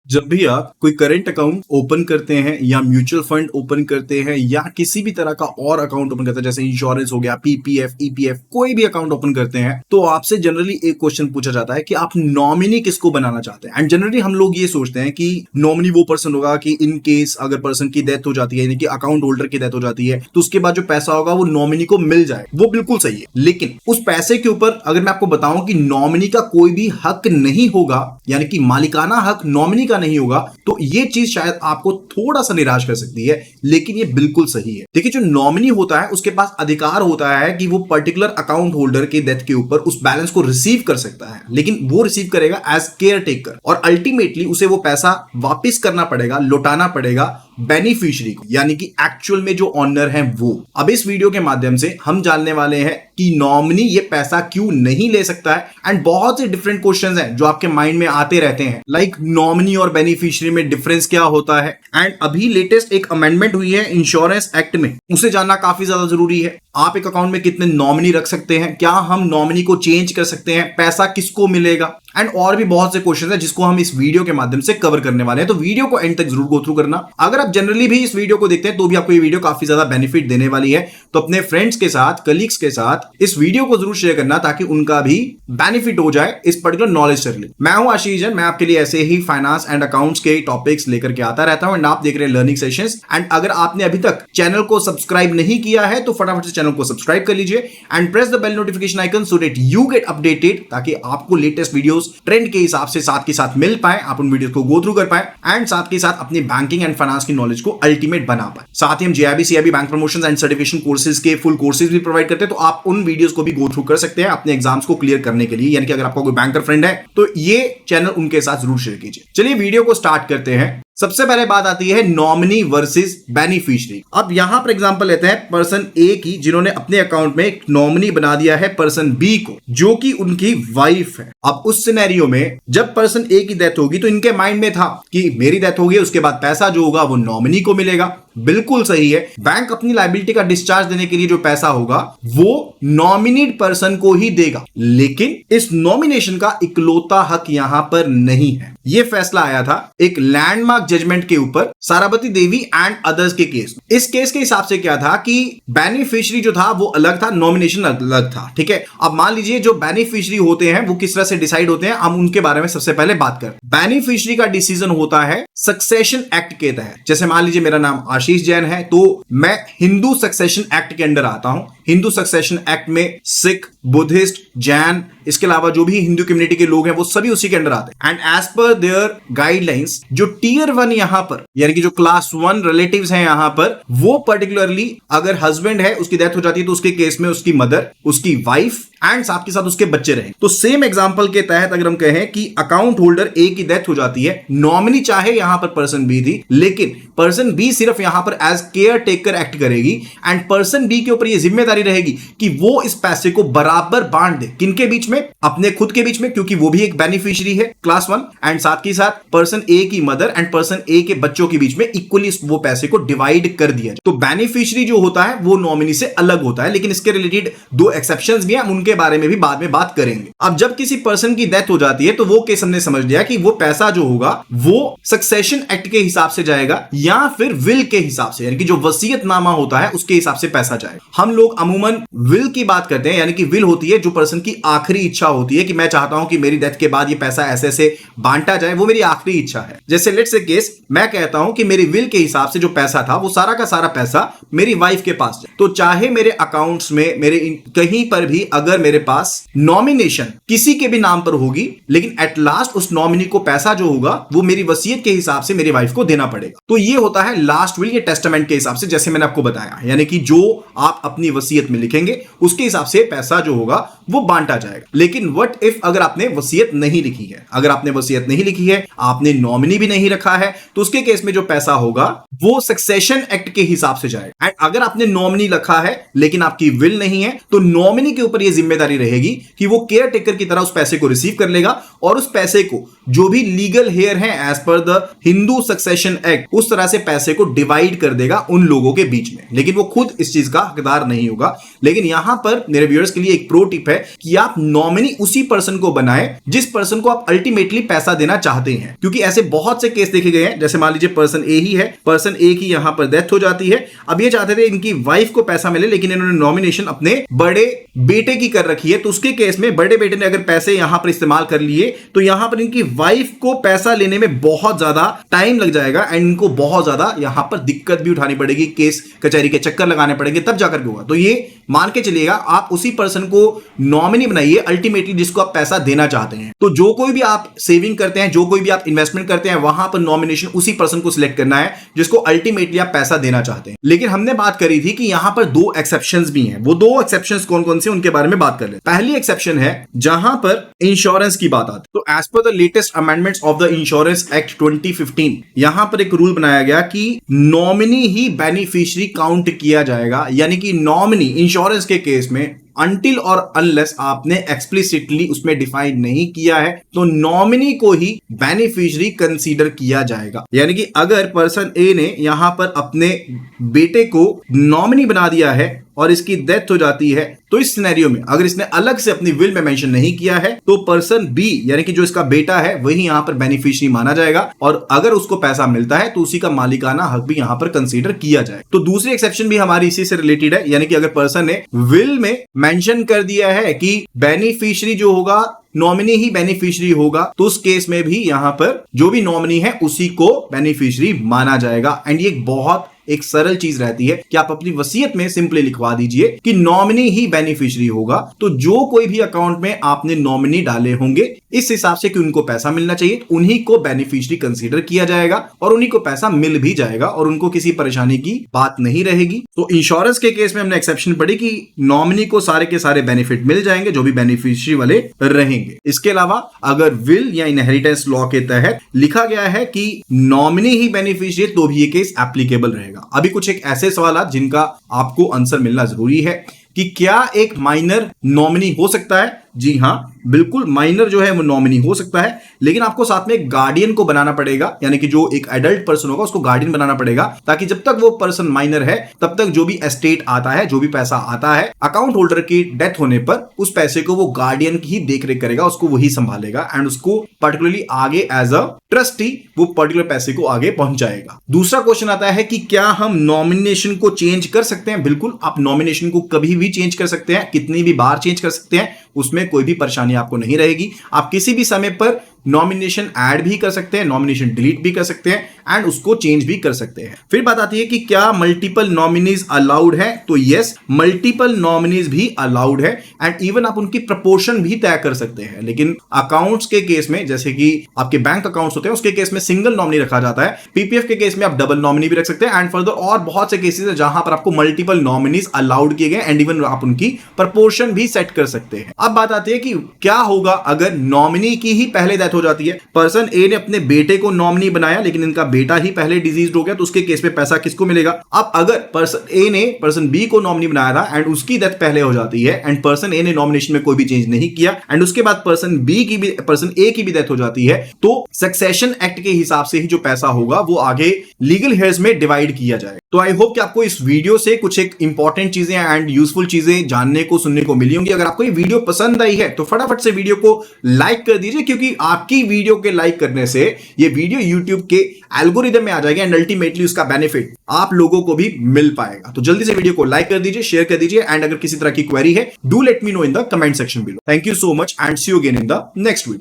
जब भी आप कोई करंट अकाउंट ओपन करते हैं या म्यूचुअल फंड ओपन करते हैं या किसी भी तरह का और अकाउंट ओपन करते हैं, जैसे इंश्योरेंस हो गया, पीपीएफ, ईपीएफ, कोई भी अकाउंट ओपन करते हैं, तो आपसे जनरली एक क्वेश्चन पूछा जाता है कि आप नॉमिनी किसको बनाना चाहते हैं। एंड जनरली हम लोग ये सोचते हैं कि नॉमिनी वो पर्सन होगा कि इन केस अगर पर्सन की डेथ हो जाती है, यानी कि अकाउंट होल्डर की डेथ हो जाती है, तो उसके बाद जो पैसा होगा वो नॉमिनी को मिल जाए। वो बिल्कुल सही है, लेकिन उस पैसे के ऊपर अगर मैं आपको बताऊं कि नॉमिनी का कोई भी हक नहीं होगा, यानी कि मालिकाना हक नॉमिनी का नहीं होगा, तो ये चीज शायद आपको थोड़ा सा निराश कर सकती है, लेकिन ये बिल्कुल सही है। देखिए, जो नॉमिनी होता है उसके पास अधिकार होता है कि वो पर्टिकुलर अकाउंट होल्डर के डेथ के ऊपर उस बैलेंस को रिसीव कर सकता है, लेकिन वो रिसीव करेगा एज केयर टेकर, और अल्टीमेटली उसे वो पैसा वापस करना पड़ेगा, लौटाना पड़ेगा बेनिफिशियरी को, यानी कि एक्चुअल में जो ऑनर है वो। अब इस वीडियो के माध्यम से हम जानने वाले हैं कि नॉमिनी ये पैसा क्यों नहीं ले सकता है। एंड बहुत से डिफरेंट क्वेश्चंस हैं जो आपके माइंड में आते रहते हैं, लाइक नॉमिनी और बेनिफिशियरी में डिफरेंस क्या होता है। एंड अभी लेटेस्ट एक अमेंडमेंट हुई है इंश्योरेंस एक्ट में, उसे जानना काफी ज्यादा जरूरी है। आप एक अकाउंट में कितने नॉमिनी रख सकते हैं, क्या हम नॉमिनी को चेंज कर सकते हैं, पैसा किसको मिलेगा, एंड और भी बहुत से क्वेश्चंस हैं जिसको हम इस वीडियो के माध्यम से कवर करने वाले हैं। तो वीडियो को एंड तक जरूर गो थ्रू करना। अगर आप जनरली भी इस वीडियो को देखते हैं तो भी आपको ये वीडियो काफी ज्यादा बेनिफिट देने वाली है, तो अपने फ्रेंड्स के साथ, कलीग्स के साथ इस वीडियो को जरूर शेयर करना ताकि उनका भी बेनिफिट हो जाए इस पर्टिकुलर नॉलेज से रिलेटेड। मैं हूं आशीष जैन, मैं आपके लिए ऐसे ही फाइनेंस एंड अकाउंट्स के टॉपिक्स लेकर के आता रहता हूं, एंड आप देख रहे हैं लर्निंग सेशंस। एंड अगर आपने अभी तक चैनल को सब्सक्राइब नहीं किया है तो फटाफट से चैनल को सब्सक्राइब कर लीजिए and press the bell notification icon so that you get updated, ताकि आपको लेटेस्ट वीडियोस ट्रेंड के हिसाब से साथ के साथ मिल पाए, आप उन वीडियोस को गो थ्रू कर पाए एंड साथ के साथ अपनी बैंकिंग एंड फाइनेंस की नॉलेज को अल्टीमेट बना पाए। साथ ही हम JIB, CIB, bank promotions and certification courses के फुल कोर्सेज भी प्रोवाइड करते हैं, तो आप उन वीडियोस को भी गो थ्रू कर सकते हैं अपने एग्जाम्स को क्लियर करने के लिए। यानी कि अगर आपका कोई बैंकर फ्रेंड है तो ये चैनल उनके साथ जरूर शेयर कीजिए। चलिए वीडियो को स्टार्ट करते हैं। सबसे पहले बात आती है नॉमिनी वर्सेस बेनिफिशियरी। अब यहां पर एग्जांपल लेते हैं पर्सन ए की, जिन्होंने अपने अकाउंट में एक नॉमिनी बना दिया है पर्सन बी को, जो कि उनकी वाइफ है। अब उस सिनेरियो में जब पर्सन ए की डेथ होगी तो इनके माइंड में था कि मेरी डेथ होगी, उसके बाद पैसा जो होगा वो नॉमिनी को मिलेगा। बिल्कुल सही है, बैंक अपनी लायबिलिटी का डिस्चार्ज देने के लिए जो पैसा होगा वो नॉमिनेट पर्सन को ही देगा, लेकिन इस नॉमिनेशन का इकलौता हक यहां पर नहीं है। यह फैसला आया था एक लैंडमार्क जजमेंट के ऊपर, सारावती देवी एंड अदर्स के केस में। इस केस के हिसाब से क्या था कि बेनिफिशियरी जो था वो अलग था, नॉमिनेशन अलग था। ठीक है, अब मान लीजिए जो बेनिफिशियरी होते हैं वो किस तरह से डिसाइड होते हैं, हम उनके बारे में सबसे पहले बात करें। बेनिफिशियरी का डिसीजन होता है सक्सेशन एक्ट के तहत। जैसे मान लीजिए मेरा नाम आशीष जैन है, तो मैं हिंदू सक्सेशन एक्ट के अंडर आता हूं। हिंदू सक्सेशन एक्ट में सिख, बुद्धिस्ट, जैन, इसके अलावा जो भी हिंदू कम्युनिटी के लोग हैं वो सभी उसी के अंडर आते हैं। And as per their guidelines, जो टीयर 1 यहां पर, यानी कि जो क्लास 1 रिलेटिव्स हैं यहां पर, वो पर्टिकुलरली अगर हस्बैंड है, उसकी डेथ हो जाती है तो उसके केस में उसकी मदर, उसकी वाइफ एंड साथ के साथ उसके बच्चे रहे। तो सेम एग्जांपल के तहत अगर हम कहें कि अकाउंट होल्डर ए की डेथ हो जाती है, नॉमिनी चाहे यहां पर पर्सन बी थी, लेकिन पर्सन बी सिर्फ यहां पर एज केयर टेकर एक्ट करेगी एंड पर्सन बी के ऊपर यह जिम्मेदारी रहेगी कि वो इस पैसे को बराबर बांट दे। किनके बीच में? अपने खुद के बीच में, क्योंकि वो भी एक बेनिफिशियरी है क्लास 1, एंड साथ ही साथ पर्सन ए की मदर एंड पर्सन ए के बच्चों के बीच में इक्वली वो पैसे को डिवाइड कर दिया जाए। तो बेनिफिशियरी जो होता है वो नॉमिनी से अलग होता है, लेकिन इसके रिलेटेड 2 एक्सेप्शंस भी हैं, हम उनके बारे में भी बाद में बात करेंगे। अब जब किसी पर्सन की डेथ हो जाती है तो वो केस हमने समझ लिया कि वो पैसा जो होगा वो सक्सेशन एक्ट के हिसाब से जाएगा या फिर विल के हिसाब से, यानी कि जो वसीयतनामा होता है उसके हिसाब से पैसा जाएगा। हम लोग अमूमन विल की बात करते हैं, यानी कि विल होती है जो पर्सन की आखिरी इच्छा होती है कि मैं चाहता हूं कि मेरी डेथ के बाद ये पैसा ऐसे ऐसे बांटा जाए, वो मेरी आखिरी इच्छा है। जैसे लेट्स से केस मैं कहता हूं कि मेरी विल के हिसाब से जो पैसा था वो सारा का सारा पैसा मेरी वाइफ के पास जाए, तो चाहे मेरे अकाउंट्स में मेरे कहीं पर भी अगर मेरे पास नॉमिनेशन किसी के भी नाम पर होगी, लेकिन एट लास्ट उस नॉमिनी को पैसा जो होगा वो मेरी वसीयत के हिसाब से मेरी वाइफ को देना पड़ेगा। तो ये होता है लास्ट विल या टेस्टामेंट के हिसाब से, जैसे मैंने आपको बताया, यानी कि जो आप अपनी वसीयत में लिखेंगे उसके हिसाब से पैसा जो होगा वो बांटा जाएगा। लेकिन व्हाट इफ अगर आपने वसीयत नहीं लिखी है, अगर आपने वसीयत नहीं लिखी है, आपने नॉमिनी भी नहीं रखा है, तो उसके केस में जो पैसा होगा वो सक्सेशन एक्ट के हिसाब से जाएगा। एंड अगर आपने नॉमिनी रखा है लेकिन आपकी विल नहीं है, तो नॉमिनी के ऊपर यह जिम्मेदारी रहेगी कि वो केयर टेकर की तरह उस पैसे को रिसीव कर लेगा और उस पैसे को जो भी लीगल हेयर है as per the Hindu succession act, उस तरह से पैसे को डिवाइड कर देगा उन लोगों के बीच में, लेकिन वो खुद इस चीज का हकदार नहीं होगा। होगा। लेकिन यहां पर मेरे व्यूअर्स के लिए एक प्रो टिप है कि आप नॉमिनी उसी पर्सन को बनाएं जिस पर्सन को आप अल्टीमेटली पैसा देना चाहते हैं, क्योंकि ऐसे बहुत से केस देखे गए हैं। जैसे मान लीजिए पर्सन ए ही है, पर्सन ए की यहां पर डेथ हो जाती है। अब ये चाहते थे इनकी वाइफ को पैसा मिले, लेकिन इन्होंने नॉमिनेशन अपने बड़े बेटे की कर रखी है, तो उसके केस में बड़े बेटे ने अगर पैसे यहां पर इस्तेमाल कर लिए तो यहां पर इनकी वाइफ को पैसा लेने में बहुत ज्यादा टाइम लग जाएगा एंड इनको बहुत ज्यादा यहां पर दिक्कत भी उठानी पड़ेगी, केस कचहरी के चक्कर लगाने पड़ेंगे, तब जाकर के होगा। तो ये मान के चलिएगा आप उसी पर्सन को नॉमिनी बनाइए अल्टीमेटली जिसको आप पैसा देना चाहते हैं। तो जो कोई भी आप सेविंग करते हैं, जो कोई भी आप इन्वेस्टमेंट करते हैं, वहां पर नॉमिनेशन उसी पर्सन को सिलेक्ट करना है जिसको अल्टीमेटली आप पैसा देना चाहते हैं। लेकिन हमने बात करी थी कि यहां पर दो एक्सेप्शंस भी हैं। वो दो एक्सेप्शंस कौन कौन से उनके बारे में बात कर ले। पहली एक्सेप्शन है जहां पर इंश्योरेंस की बात आती है। तो as per the latest amendments of the insurance act 2015 यहां पर एक रूल बनाया गया कि नॉमिनी ही बेनिफिशियरी काउंट किया जाएगा, यानी कि नॉमिनी इंश्योरेंस के केस में अनटिल और अनलेस आपने एक्सप्लिसिटली उसमें डिफाइन नहीं किया है तो नॉमिनी को ही बेनिफिशियरी कंसीडर किया जाएगा। यानी कि अगर पर्सन ए ने यहां पर अपने बेटे को नॉमिनी बना दिया है और इसकी डेथ हो जाती है, तो इस सिनेरियो में अगर इसने अलग से अपनी विल में मेंशन नहीं किया है तो पर्सन बी यानी कि जो इसका बेटा है वही यहां पर बेनिफिशियरी माना जाएगा, और अगर उसको पैसा मिलता है तो उसी का मालिकाना हक भी यहां पर कंसीडर किया जाए। तो दूसरी एक्सेप्शन भी हमारी इसी से रिलेटेड है, यानी कि अगर पर्सन ने विल में मेंशन कर दिया है कि बेनिफिशियरी जो होगा नॉमिनी ही बेनिफिशियरी होगा, तो उस केस में भी यहां पर जो भी नॉमिनी है उसी को बेनिफिशियरी माना जाएगा। एंड ये बहुत एक सरल चीज रहती है कि आप अपनी वसीयत में सिंपली लिखवा दीजिए कि नॉमिनी ही बेनिफिशियरी होगा। तो जो कोई भी अकाउंट में आपने नॉमिनी डाले होंगे इस हिसाब से कि उनको पैसा मिलना चाहिए, उन्हीं को बेनिफिशियरी कंसीडर किया जाएगा और उन्हीं को पैसा मिल भी जाएगा और उनको किसी परेशानी की बात नहीं रहेगी। तो इंश्योरेंस के केस में हमने एक्सेप्शन पढ़ी कि नॉमिनी को सारे के सारे बेनिफिट मिल जाएंगे जो भी बेनिफिशियरी वाले रहेंगे। इसके अलावा अगर विल या इनहेरिटेंस लॉ के तहत लिखा गया है कि नॉमिनी ही बेनिफिशियरी, तो भी ये केस एप्लीकेबल रहेगा। अभी कुछ एक ऐसे सवाल जिनका आपको आंसर मिलना जरूरी है कि क्या एक माइनर नॉमिनी हो सकता है? जी हां, बिल्कुल माइनर जो है वो नॉमिनी हो सकता है, लेकिन आपको साथ में एक गार्डियन को बनाना पड़ेगा, यानी कि जो एक एडल्ट पर्सन होगा उसको गार्डियन बनाना पड़ेगा, ताकि जब तक वो पर्सन माइनर है तब तक जो भी एस्टेट आता है, जो भी पैसा आता है, अकाउंट होल्डर की डेथ होने पर उस पैसे को वो गार्डियन की ही देखरेख करेगा, उसको वही संभालेगा एंड उसको पर्टिकुलरली आगे एज अ ट्रस्टी वो पर्टिकुलर पैसे को आगे पहुंचाएगा। दूसरा क्वेश्चन आता है कि क्या हम नॉमिनेशन को चेंज कर सकते हैं? बिल्कुल, आप नॉमिनेशन को कभी भी चेंज कर सकते हैं, कितनी भी बार चेंज कर सकते हैं, उसमें कोई भी परेशानी आपको नहीं रहेगी। आप किसी भी समय पर नॉमिनेशन ऐड भी कर सकते हैं, नॉमिनेशन डिलीट भी कर सकते हैं एंड उसको चेंज भी कर सकते हैं। फिर बात आती है कि क्या मल्टीपल नॉमिनीज अलाउड है? तो यस, मल्टीपल नॉमिनीज भी अलाउड है एंड इवन आप उनकी प्रपोर्शन भी तय कर सकते हैं। लेकिन अकाउंट्स के केस में, जैसे कि आपके बैंक अकाउंट्स होते हैं, उसके केस में सिंगल नॉमिनी रखा जाता है। पीपीएफ के केस में आप डबल नॉमिनी भी रख सकते हैं एंड फर्दर और बहुत से केसेस है जहां पर आपको मल्टीपल नॉमिनीज अलाउड किए गए एंड इवन आप उनकी प्रपोर्शन भी सेट कर सकते हैं। अब बात आती है कि क्या होगा अगर नॉमिनी की ही पहले डेथ हो जाती है। पर्सन ए ने अपने बेटे को नॉमिनी बनाया लेकिन इनका बेटा ही पहले डिजीज हो गया, तो उसके केस में पैसा किसको मिलेगा? अब अगर पर्सन ए ने पर्सन बी को नॉमिनी बनाया था एंड उसकी डेथ पहले हो जाती है एंड पर्सन ए ने नॉमिनेशन में कोई भी चेंज नहीं किया एंड उसके बाद पर्सन ए की भी डेथ हो जाती है, तो सक्सेशन एक्ट के हिसाब से ही जो पैसा होगा वो आगे लीगल हेयर्स में डिवाइड किया जाएगा। तो आई होप कि आपको इस वीडियो से कुछ एक इंपॉर्टेंट चीजें एंड यूजफुल चीजें जानने को सुनने को मिली होंगी। अगर आपको ये वीडियो पसंद आई है तो फटाफट से वीडियो को लाइक कर दीजिए, क्योंकि आपकी वीडियो के लाइक करने से ये वीडियो यूट्यूब के एल्गोरिदम में आ जाएगा एंड अल्टीमेटली उसका बेनिफिट आप लोगों को भी मिल पाएगा। तो जल्दी से वीडियो को लाइक कर दीजिए, शेयर कर दीजिए एंड अगर किसी तरह की क्वेरी है do let me know in the comment section below. Thank you so much and see you again in the next video.